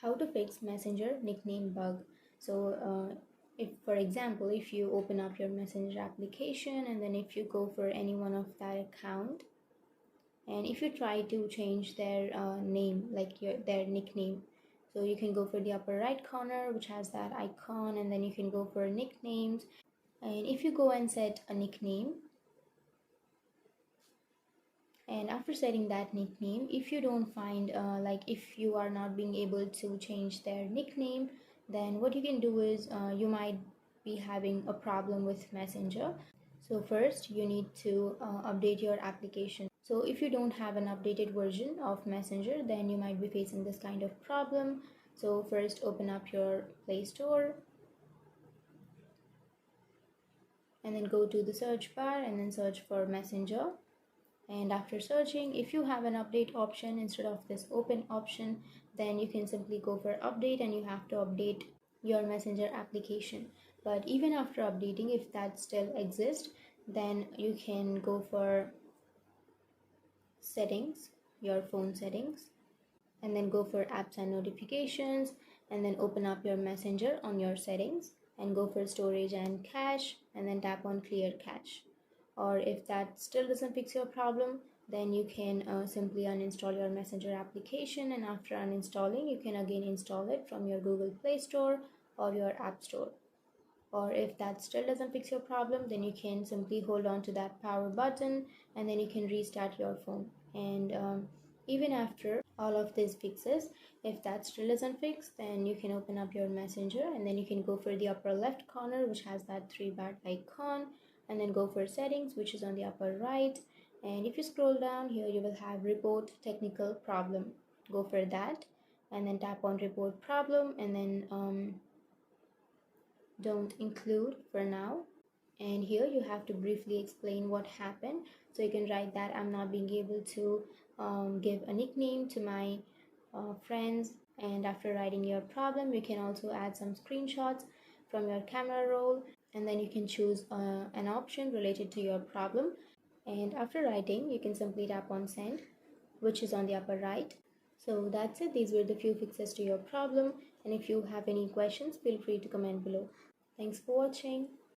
How to fix Messenger nickname bug. So if, for example, if you open up your Messenger application and then if you go for any one of that account, and if you try to change their name, like their nickname, so you can go for the upper right corner which has that icon, and then you can go for nicknames. And if you go and set a nickname, and after setting that nickname, if you don't find like if you are not being able to change their nickname, then what you can do is you might be having a problem with Messenger. So first you need to update your application. So if you don't have an updated version of Messenger, then you might be facing this kind of problem. So first open up your Play Store and then go to the search bar and then search for Messenger. And after searching, if you have an update option instead of this open option, then you can simply go for update and you have to update your Messenger application. But even after updating, if that still exists, then you can go for settings, your phone settings, and then go for apps and notifications, and then open up your Messenger on your settings and go for storage and cache, and then tap on clear cache. Or if that still doesn't fix your problem, then you can simply uninstall your Messenger application, and after uninstalling you can again install it from your Google Play Store or your App Store. Or if that still doesn't fix your problem, then you can simply hold on to that power button and then you can restart your phone. And even after all of these fixes, if that still doesn't fix, then you can open up your Messenger and then you can go for the upper left corner which has that three-bar icon, and then go for settings which is on the upper right. And if you scroll down here, you will have report technical problem. Go for that and then tap on report problem, and then don't include for now. And here you have to briefly explain what happened. So you can write that I'm not being able to give a nickname to my friends. And after writing your problem, you can also add some screenshots from your camera roll, and then you can choose an option related to your problem. And after writing, you can simply tap on send, which is on the upper right. So that's it. These were the few fixes to your problem, and if you have any questions, feel free to comment below. Thanks for watching.